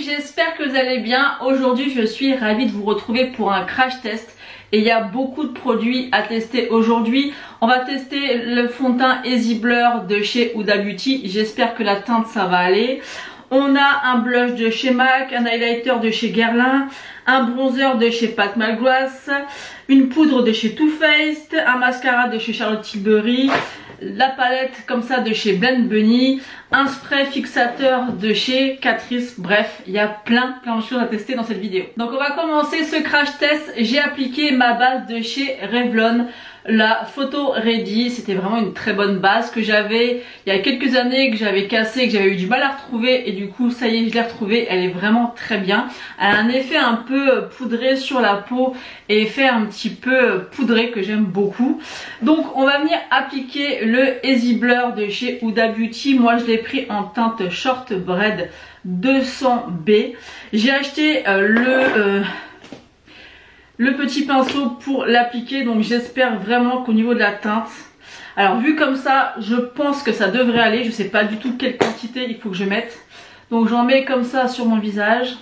j'espère que vous allez bien. Aujourd'hui je suis ravie de vous retrouver pour un crash test. Et il y a beaucoup de produits à tester aujourd'hui. On va tester le fond de teint Easy Blur de chez Huda Beauty. J'espère que la teinte ça va aller. On a un blush de chez MAC, un highlighter de chez Guerlain, un bronzer de chez Pat McGrath, une poudre de chez Too Faced, un mascara de chez Charlotte Tilbury, la palette comme ça de chez Blend Bunny, un spray fixateur de chez Catrice. Bref, il y a plein de choses à tester dans cette vidéo. Donc on va commencer ce crash test. J'ai appliqué ma base de chez Revlon, la Photo Ready. C'était vraiment une très bonne base que j'avais il y a quelques années, que j'avais cassée, que j'avais eu du mal à retrouver, et du coup ça y est, je l'ai retrouvée. Elle est vraiment très bien. Elle a un effet un peu poudré sur la peau et effet un petit peu poudré que j'aime beaucoup. Donc on va venir appliquer le Easy Blur de chez Huda Beauty. Moi je l'ai pris en teinte Short Braid 200B. J'ai acheté le petit pinceau pour l'appliquer, donc j'espère vraiment qu'au niveau de la teinte, alors vu comme ça, je pense que ça devrait aller. Je sais pas du tout quelle quantité il faut que je mette, donc j'en mets comme ça sur mon visage.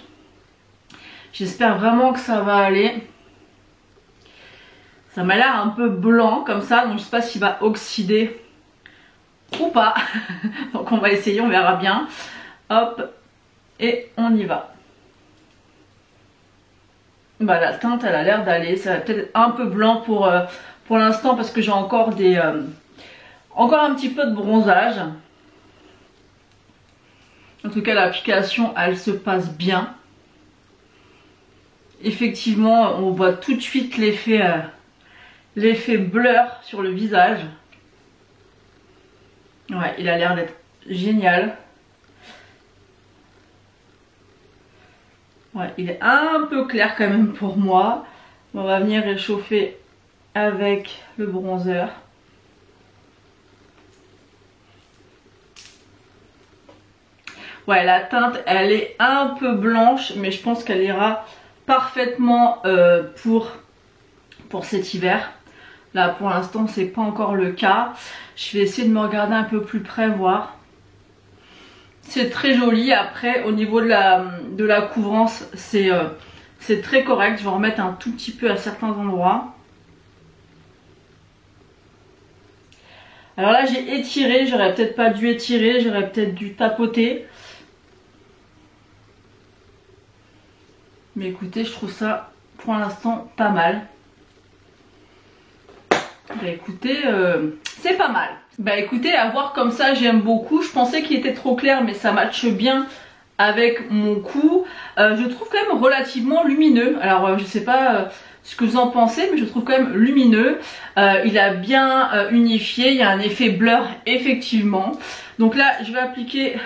J'espère vraiment que ça va aller. Ça m'a l'air un peu blanc comme ça, donc je sais pas s'il va oxyder ou pas. Donc on va essayer, on verra bien. Hop, et on y va. Bah la teinte elle a l'air d'aller. Ça va peut-être un peu blanc pour l'instant parce que j'ai encore encore un petit peu de bronzage. En tout cas l'application elle se passe bien. Effectivement on voit tout de suite l'effet blur sur le visage. Ouais, il a l'air d'être génial. Ouais, il est un peu clair quand même pour moi. On va venir réchauffer avec le bronzer. Ouais, la teinte elle est un peu blanche, mais je pense qu'elle ira parfaitement pour cet hiver. Là pour l'instant c'est pas encore le cas. Je vais essayer de me regarder un peu plus près, voir. C'est très joli. Après au niveau de la couvrance c'est très correct. Je vais en remettre un tout petit peu à certains endroits. Alors là j'ai étiré, j'aurais peut-être pas dû étirer, j'aurais peut-être dû tapoter. Mais écoutez, je trouve ça pour l'instant pas mal. Bah écoutez, c'est pas mal. Bah écoutez, à voir comme ça j'aime beaucoup. Je pensais qu'il était trop clair mais ça matche bien avec mon cou. Je trouve quand même relativement lumineux. Alors je sais pas ce que vous en pensez, mais je trouve quand même lumineux. Il a bien unifié, il y a un effet blur effectivement. Donc là je vais appliquer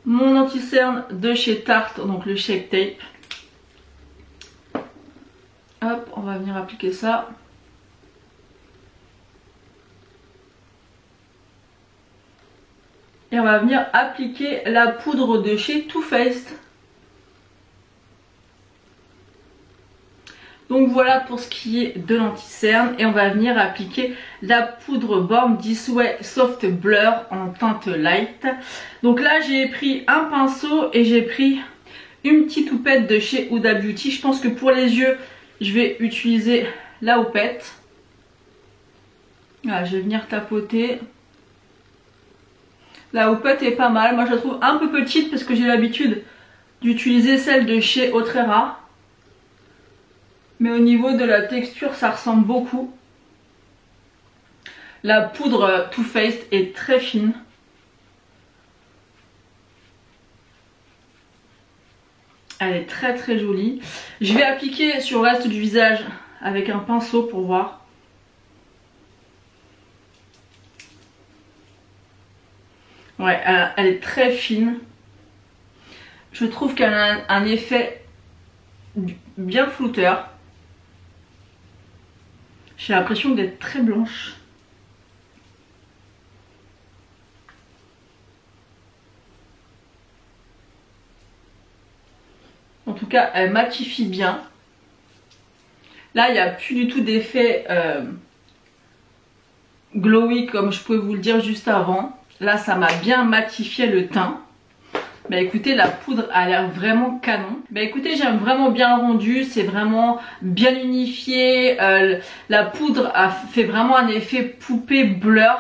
mon anti-cerne de chez Tarte, donc le Shape Tape. Hop, on va venir appliquer ça. Et on va venir appliquer la poudre de chez Too Faced. Donc voilà pour ce qui est de l'anti-cerne. Et on va venir appliquer la poudre Born This Way Soft Blur en teinte light. Donc là j'ai pris un pinceau et j'ai pris une petite houppette de chez Huda Beauty. Je pense que pour les yeux je vais utiliser la houppette. Voilà, je vais venir tapoter. La houppette est pas mal. Moi je la trouve un peu petite parce que j'ai l'habitude d'utiliser celle de chez Otrera. Mais au niveau de la texture ça ressemble beaucoup. La poudre Too Faced est très fine. Elle est très très jolie. Je vais appliquer sur le reste du visage avec un pinceau pour voir. Ouais, elle est très fine. Je trouve qu'elle a un effet bien flouteur. J'ai l'impression d'être très blanche. En tout cas, elle matifie bien. Là, il n'y a plus du tout d'effet glowy comme je pouvais vous le dire juste avant. Là ça m'a bien matifié le teint. Bah écoutez, la poudre a l'air vraiment canon. Bah écoutez, j'aime vraiment bien le rendu, c'est vraiment bien unifié. La poudre fait vraiment un effet poupée blur.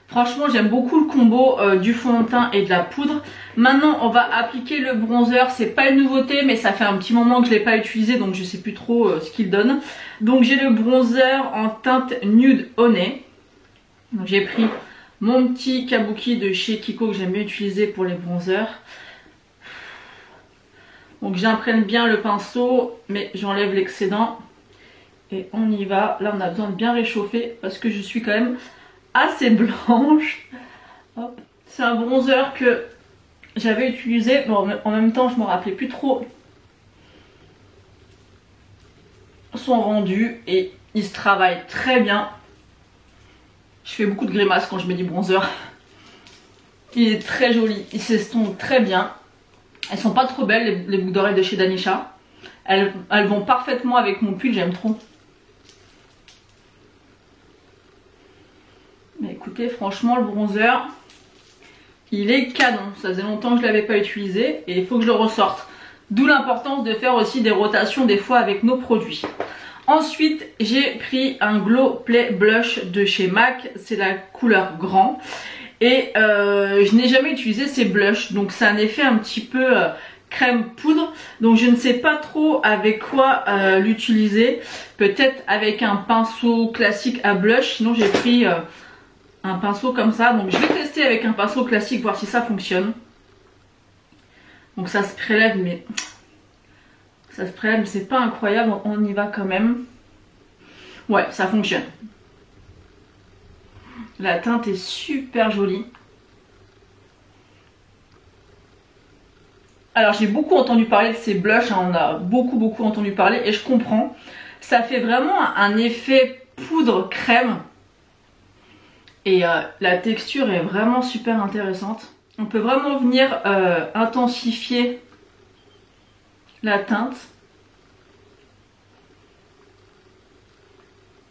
Franchement, j'aime beaucoup le combo du fond de teint et de la poudre. Maintenant, on va appliquer le bronzer. C'est pas une nouveauté, mais ça fait un petit moment que je l'ai pas utilisé, donc je sais plus trop ce qu'il donne. Donc j'ai le bronzer en teinte nude honey. Donc j'ai pris mon petit kabuki de chez Kiko que j'aime bien utiliser pour les bronzers. Donc j'imprègne bien le pinceau, mais j'enlève l'excédent. Et on y va. Là, on a besoin de bien réchauffer parce que je suis quand même assez blanche. C'est un bronzer que j'avais utilisé. Bon, en même temps, je me rappelais plus trop son rendu. Et il se travaille très bien. Je fais beaucoup de grimaces quand je mets du bronzer. Il est très joli. Il s'estompe très bien. Elles sont pas trop belles, les boucles d'oreilles de chez Danisha. Elles vont parfaitement avec mon pull, j'aime trop. Mais écoutez, franchement, le bronzer, il est canon. Ça faisait longtemps que je ne l'avais pas utilisé et il faut que je le ressorte. D'où l'importance de faire aussi des rotations des fois avec nos produits. Ensuite, j'ai pris un Glow Play Blush de chez MAC. C'est la couleur grand. Et je n'ai jamais utilisé ces blushs. Donc c'est un effet un petit peu crème poudre. Donc je ne sais pas trop avec quoi l'utiliser. Peut-être avec un pinceau classique à blush. Sinon j'ai pris un pinceau comme ça. Donc je vais tester avec un pinceau classique, voir si ça fonctionne. Donc ça se prélève, mais c'est pas incroyable. On y va quand même. Ouais, ça fonctionne. La teinte est super jolie. Alors j'ai beaucoup entendu parler de ces blushs, hein, on a beaucoup entendu parler et je comprends. Ça fait vraiment un effet poudre crème. Et la texture est vraiment super intéressante. On peut vraiment venir intensifier la teinte.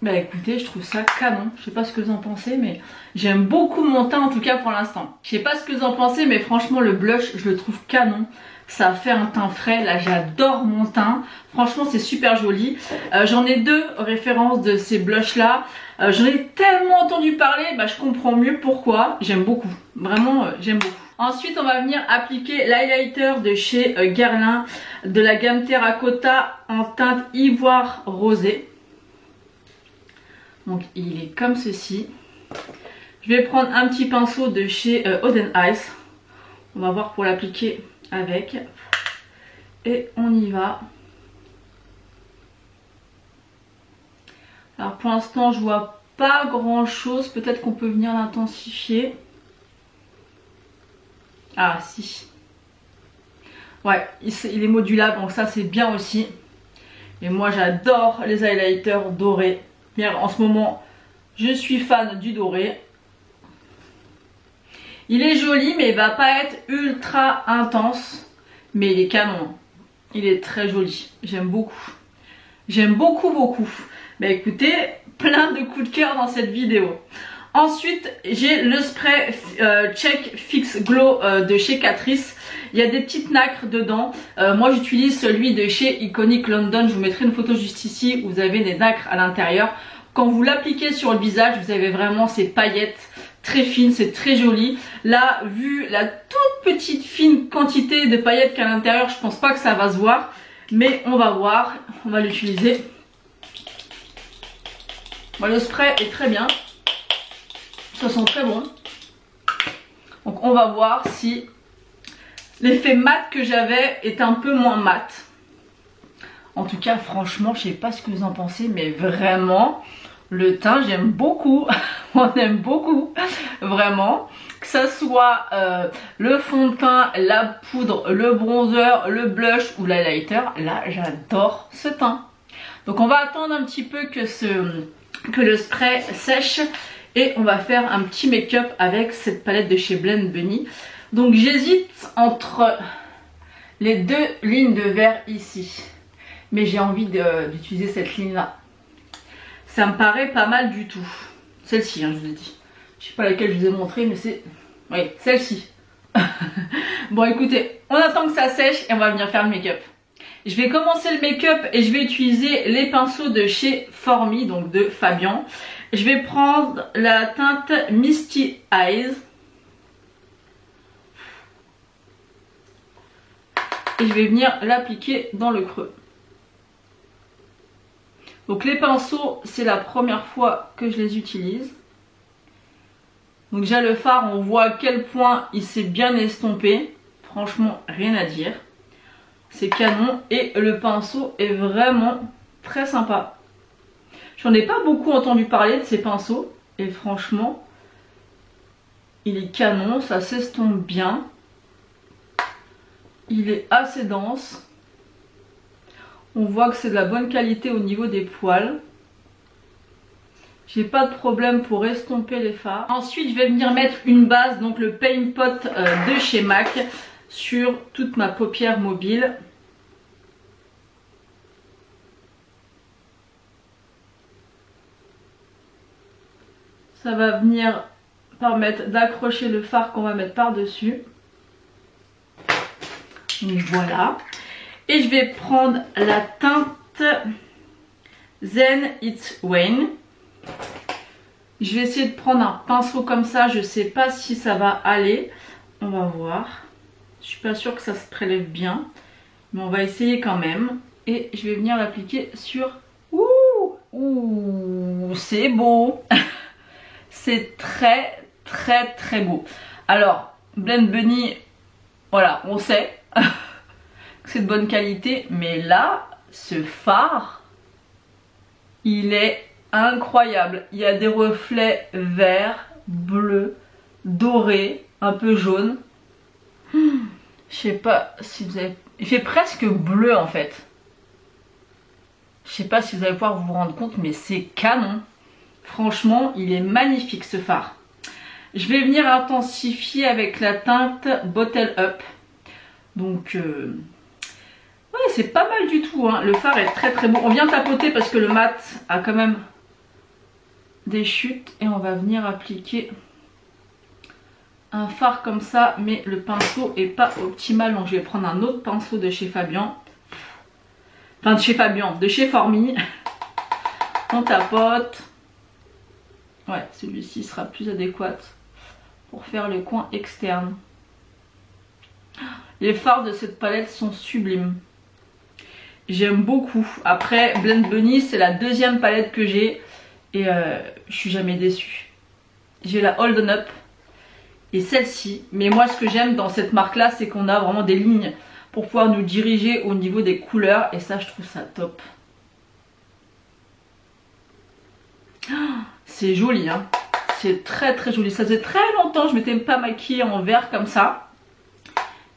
Bah écoutez, je trouve ça canon. Je sais pas ce que vous en pensez, mais j'aime beaucoup mon teint en tout cas pour l'instant. Je sais pas ce que vous en pensez, mais franchement le blush, je le trouve canon. Ça fait un teint frais. Là, j'adore mon teint. Franchement, c'est super joli. J'en ai deux références de ces blushs là. J'en ai tellement entendu parler, bah je comprends mieux pourquoi. J'aime beaucoup. Vraiment, j'aime beaucoup. Ensuite, on va venir appliquer l'highlighter de chez Guerlain de la gamme Terracotta en teinte ivoire rosé. Donc il est comme ceci. Je vais prendre un petit pinceau de chez Oden Ice. On va voir pour l'appliquer avec. Et on y va. Alors pour l'instant je vois pas grand chose. Peut-être qu'on peut venir l'intensifier. Ah si. Ouais, il est modulable, donc ça c'est bien aussi. Et moi j'adore les highlighters dorés. En ce moment, je suis fan du doré. Il est joli, mais il va pas être ultra intense. Mais il est canon. Il est très joli. J'aime beaucoup. J'aime beaucoup. Bah écoutez, plein de coups de cœur dans cette vidéo. Ensuite, j'ai le spray Check Fix Glow de chez Catrice. Il y a des petites nacres dedans. Moi, j'utilise celui de chez Iconic London. Je vous mettrai une photo juste ici où vous avez des nacres à l'intérieur. Quand vous l'appliquez sur le visage, vous avez vraiment ces paillettes très fines. C'est très joli. Là, vu la toute petite fine quantité de paillettes qu'il y a à l'intérieur, je pense pas que ça va se voir. Mais on va voir. On va l'utiliser. Bon, le spray est très bien. Ça sent très bon. Donc on va voir si l'effet mat que j'avais est un peu moins mat. En tout cas, franchement, je sais pas ce que vous en pensez, mais vraiment, le teint, j'aime beaucoup. On aime beaucoup, vraiment. Que ça soit le fond de teint, la poudre, le bronzer, le blush ou l'highlighter, là, j'adore ce teint. Donc on va attendre un petit peu que le spray sèche. Et on va faire un petit make-up avec cette palette de chez Blend Bunny. Donc j'hésite entre les deux lignes de vert ici. Mais j'ai envie d'utiliser cette ligne là. Ça me paraît pas mal du tout. Celle-ci, hein, je vous ai dit. Je sais pas laquelle je vous ai montré, mais c'est... Oui, celle-ci. Bon écoutez, on attend que ça sèche et on va venir faire le make-up. Je vais commencer le make-up et je vais utiliser les pinceaux de chez Formi, donc de Fabian. Je vais prendre la teinte Misty Eyes. Et je vais venir l'appliquer dans le creux. Donc les pinceaux, c'est la première fois que je les utilise. Donc déjà le fard, on voit à quel point il s'est bien estompé. Franchement, rien à dire. C'est canon et le pinceau est vraiment très sympa. J'en ai pas beaucoup entendu parler de ces pinceaux et franchement, il est canon, ça s'estompe bien. Il est assez dense. On voit que c'est de la bonne qualité au niveau des poils. J'ai pas de problème pour estomper les fards. Ensuite, je vais venir mettre une base, donc le Paint Pot de chez MAC, sur toute ma paupière mobile. Ça va venir permettre d'accrocher le fard qu'on va mettre par-dessus. Donc voilà. Et je vais prendre la teinte Zen It's Wayne. Je vais essayer de prendre un pinceau comme ça. Je sais pas si ça va aller. On va voir. Je suis pas sûre que ça se prélève bien. Mais on va essayer quand même. Et je vais venir l'appliquer sur... Ouh, c'est beau. C'est très très beau. Alors, Blend Bunny, voilà, on sait que c'est de bonne qualité. Mais là, ce fard, il est incroyable. Il y a des reflets verts, bleus, dorés, un peu jaunes. Je sais pas si vous avez... Il fait presque bleu en fait. Je sais pas si vous allez pouvoir vous rendre compte, mais c'est canon. Franchement, il est magnifique ce fard. Je vais venir intensifier avec la teinte Bottle Up. Donc, ouais, c'est pas mal du tout, hein. Le fard est très très beau. On vient tapoter parce que le mat a quand même des chutes. Et on va venir appliquer un fard comme ça. Mais le pinceau est pas optimal. Donc je vais prendre un autre pinceau de chez Fabian. Enfin de chez Fabian, de chez Formi. On tapote. Ouais, celui-ci sera plus adéquat pour faire le coin externe. Les fards de cette palette sont sublimes. J'aime beaucoup. Après, Blend Bunny, c'est la deuxième palette que j'ai. Et je suis jamais déçue. J'ai la Hold On Up et celle-ci. Mais moi, ce que j'aime dans cette marque-là, c'est qu'on a vraiment des lignes pour pouvoir nous diriger au niveau des couleurs. Et ça, je trouve ça top. C'est joli, hein. C'est très très joli. Ça faisait très longtemps que je m'étais pas maquillée en vert comme ça.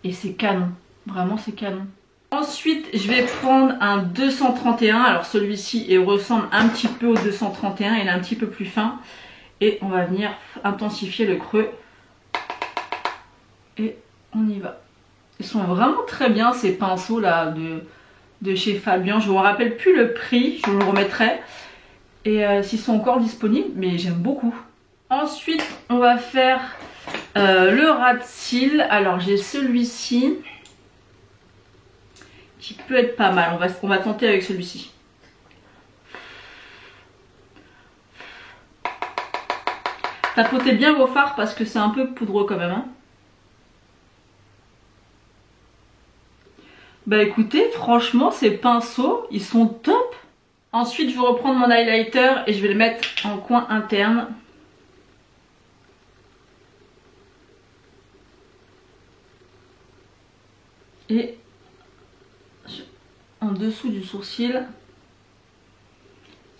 Et c'est canon. Vraiment, c'est canon. Ensuite, je vais prendre un 231. Alors celui-ci, il ressemble un petit peu au 231. Il est un petit peu plus fin. Et on va venir intensifier le creux. Et on y va. Ils sont vraiment très bien ces pinceaux là de chez Fabian. Je ne me rappelle plus le prix. Je vous le remettrai. Et s'ils sont encore disponibles. Mais j'aime beaucoup. Ensuite, on va faire le ras de cils. Alors j'ai celui-ci qui peut être pas mal. On va tenter avec celui-ci. Tapotez bien vos fards parce que c'est un peu poudreux quand même, hein. Bah écoutez, franchement ces pinceaux ils sont top. Ensuite je vais reprendre mon highlighter et je vais le mettre en coin interne. Et en dessous du sourcil.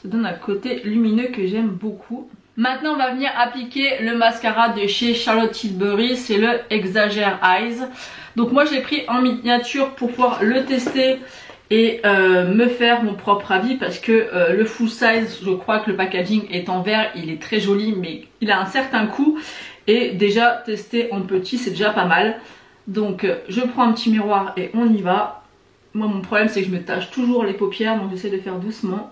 Ça donne un côté lumineux que j'aime beaucoup. Maintenant on va venir appliquer le mascara de chez Charlotte Tilbury. C'est le Exagger Eyes. Donc moi j'ai pris en miniature pour pouvoir le tester et me faire mon propre avis. Parce que le full size, je crois que le packaging est en verre. Il est très joli mais il a un certain coût. Et déjà tester en petit c'est déjà pas mal. Donc je prends un petit miroir et on y va. Moi mon problème c'est que je me tâche toujours les paupières. Donc j'essaie de faire doucement.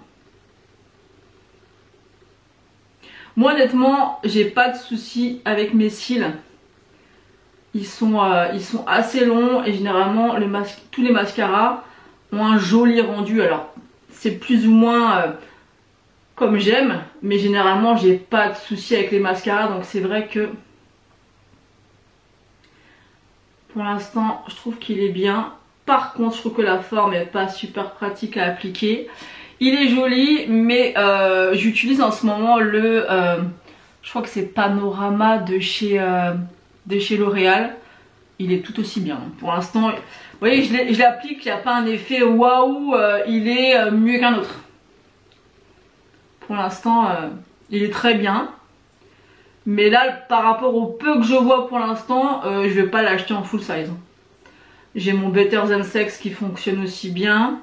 Moi honnêtement j'ai pas de soucis avec mes cils. Ils sont assez longs et généralement tous les mascaras ont un joli rendu. Alors c'est plus ou moins comme j'aime, mais généralement j'ai pas de souci avec les mascaras, donc c'est vrai que pour l'instant je trouve qu'il est bien. Par contre je trouve que la forme est pas super pratique à appliquer. Il est joli, mais j'utilise en ce moment le je crois que c'est Panorama de chez L'Oréal. Il est tout aussi bien. Pour l'instant, vous voyez, je l'applique, il n'y a pas un effet waouh, il est mieux qu'un autre. Pour l'instant, il est très bien. Mais là, par rapport au peu que je vois pour l'instant, je vais pas l'acheter en full size. J'ai mon Better Than Sex qui fonctionne aussi bien.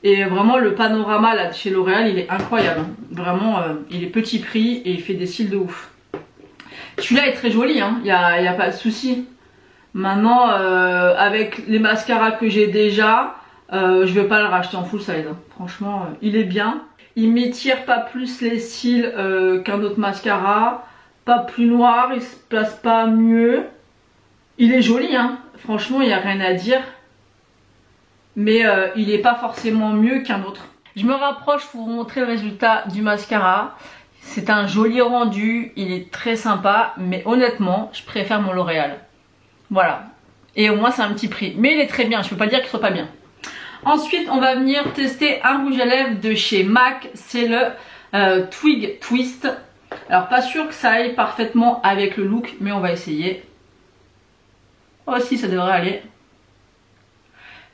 Et vraiment, le Panorama là de chez L'Oréal, il est incroyable. Vraiment, il est petit prix et il fait des cils de ouf. Celui-là est très joli, hein. Y a pas de souci. Maintenant, avec les mascaras que j'ai déjà, je vais pas le racheter en full size. Franchement, il est bien. Il m'étire pas plus les cils qu'un autre mascara. Pas plus noir, il se place pas mieux. Il est joli, hein. Franchement, il n'y a rien à dire. Mais il est pas forcément mieux qu'un autre. Je me rapproche pour vous montrer le résultat du mascara. C'est un joli rendu, il est très sympa, mais honnêtement, je préfère mon L'Oréal. Voilà. Et au moins c'est un petit prix. Mais il est très bien, je peux pas dire qu'il soit pas bien. Ensuite, on va venir tester un rouge à lèvres de chez MAC. C'est le Twig Twist. Alors pas sûr que ça aille parfaitement avec le look, mais on va essayer. Oh si, ça devrait aller.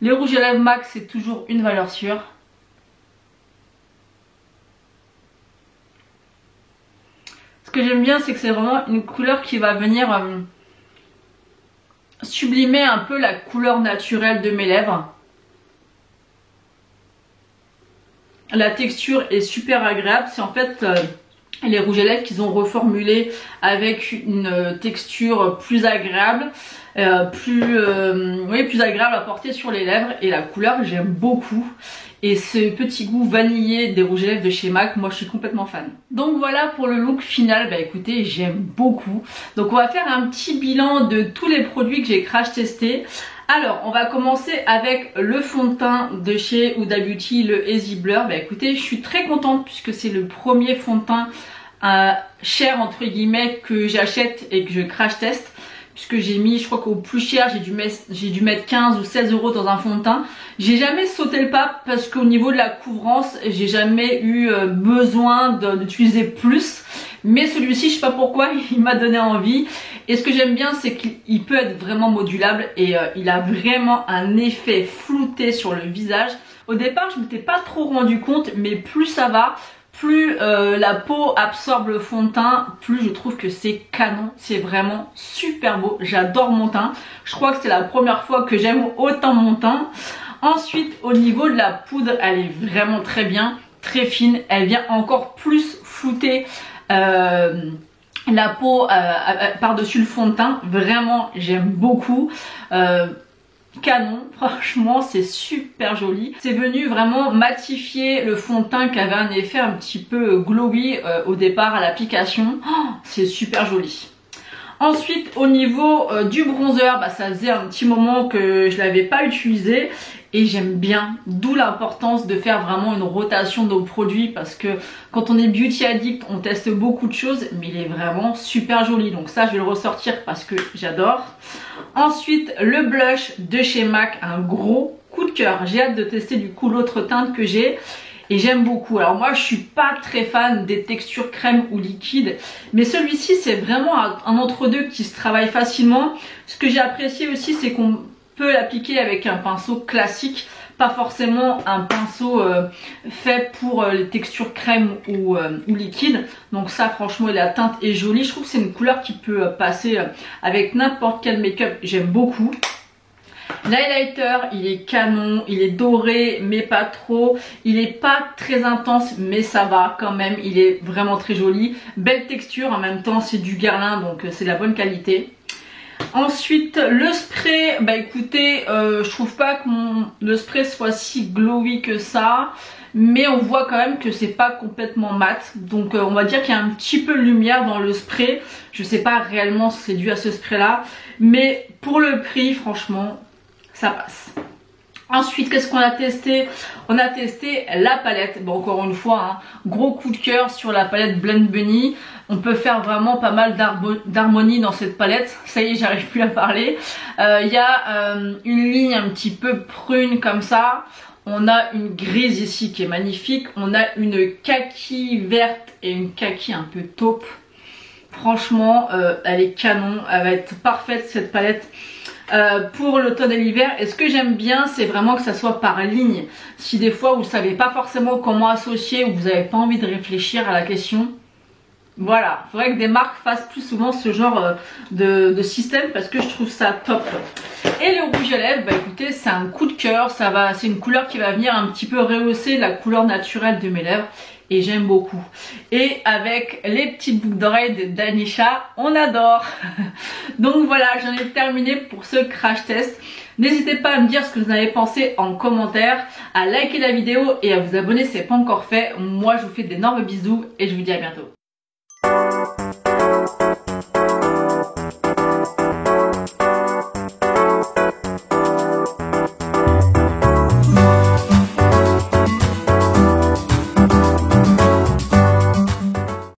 Les rouges à lèvres MAC, c'est toujours une valeur sûre. Ce que j'aime bien, c'est que c'est vraiment une couleur qui va venir sublimer un peu la couleur naturelle de mes lèvres. La texture est super agréable. C'est en fait les rouges à lèvres qu'ils ont reformulé avec une texture plus agréable. Plus agréable à porter sur les lèvres. Et la couleur, j'aime beaucoup. Et ce petit goût vanillé des rouges à lèvres de chez MAC, moi je suis complètement fan. Donc voilà pour le look final, bah écoutez, j'aime beaucoup. Donc on va faire un petit bilan de tous les produits que j'ai crash testés. Alors on va commencer avec le fond de teint de chez Huda Beauty, le Easy Blur. Bah écoutez, je suis très contente puisque c'est le premier fond de teint cher entre guillemets que j'achète et que je crash teste. Puisque j'ai mis, je crois qu'au plus cher, j'ai dû mettre 15 ou 16 € dans un fond de teint. J'ai jamais sauté le pas parce qu'au niveau de la couvrance, j'ai jamais eu besoin d'utiliser plus. Mais celui-ci, je sais pas pourquoi, il m'a donné envie. Et ce que j'aime bien, c'est qu'il peut être vraiment modulable et il a vraiment un effet flouté sur le visage. Au départ, je m'étais pas trop rendu compte, mais plus ça va, plus la peau absorbe le fond de teint, plus je trouve que c'est canon. C'est vraiment super beau. J'adore mon teint. Je crois que c'est la première fois que j'aime autant mon teint. Ensuite, au niveau de la poudre, elle est vraiment très bien, très fine. Elle vient encore plus flouter la peau par-dessus le fond de teint. Vraiment, j'aime beaucoup. Canon, franchement c'est super joli. C'est venu vraiment matifier le fond de teint qui avait un effet un petit peu glowy au départ à l'application. Oh, c'est super joli. Ensuite au niveau du bronzer, bah, ça faisait un petit moment que je l'avais pas utilisé et j'aime bien, d'où l'importance de faire vraiment une rotation de nos produits parce que quand on est beauty addict on teste beaucoup de choses mais il est vraiment super joli, donc ça je vais le ressortir parce que j'adore. Ensuite le blush de chez MAC, un gros coup de cœur, j'ai hâte de tester du coup l'autre teinte que j'ai et j'aime beaucoup. Alors moi je suis pas très fan des textures crème ou liquide, mais celui-ci c'est vraiment un entre-deux qui se travaille facilement. Ce que j'ai apprécié aussi c'est qu'on peut l'appliquer avec un pinceau classique, pas forcément un pinceau fait pour les textures crème ou liquide. Donc ça franchement la teinte est jolie, je trouve que c'est une couleur qui peut passer avec n'importe quel make-up, j'aime beaucoup. L'highlighter il est canon, il est doré mais pas trop, il est pas très intense mais ça va quand même, il est vraiment très joli, belle texture, en même temps c'est du Guerlain donc c'est de la bonne qualité. Ensuite le spray, bah écoutez je trouve pas que le spray soit si glowy que ça, mais on voit quand même que c'est pas complètement mat. Donc on va dire qu'il y a un petit peu de lumière dans le spray. Je sais pas réellement si c'est dû à ce spray là, mais pour le prix franchement ça passe. Ensuite, qu'est-ce qu'on a testé? On a testé la palette. Bon, encore une fois, hein, gros coup de cœur sur la palette Blend Bunny. On peut faire vraiment pas mal d'harmonie dans cette palette. Ça y est, j'arrive plus à parler. Il y a une ligne un petit peu prune comme ça. On a une grise ici qui est magnifique. On a une kaki verte et une kaki un peu taupe. Franchement, elle est canon. Elle va être parfaite cette palette. Pour l'automne et l'hiver. Et ce que j'aime bien, c'est vraiment que ça soit par ligne. Si des fois vous savez pas forcément comment associer ou vous n'avez pas envie de réfléchir à la question, voilà, il faudrait que des marques fassent plus souvent ce genre de système parce que je trouve ça top. Et le rouge à lèvres, bah écoutez, c'est un coup de cœur, c'est une couleur qui va venir un petit peu rehausser la couleur naturelle de mes lèvres. Et j'aime beaucoup. Et avec les petites boucles d'oreilles d'Anisha, on adore. Donc voilà, j'en ai terminé pour ce crash test. N'hésitez pas à me dire ce que vous en avez pensé en commentaire, à liker la vidéo et à vous abonner si ce n'est pas encore fait. Moi, je vous fais d'énormes bisous et je vous dis à bientôt.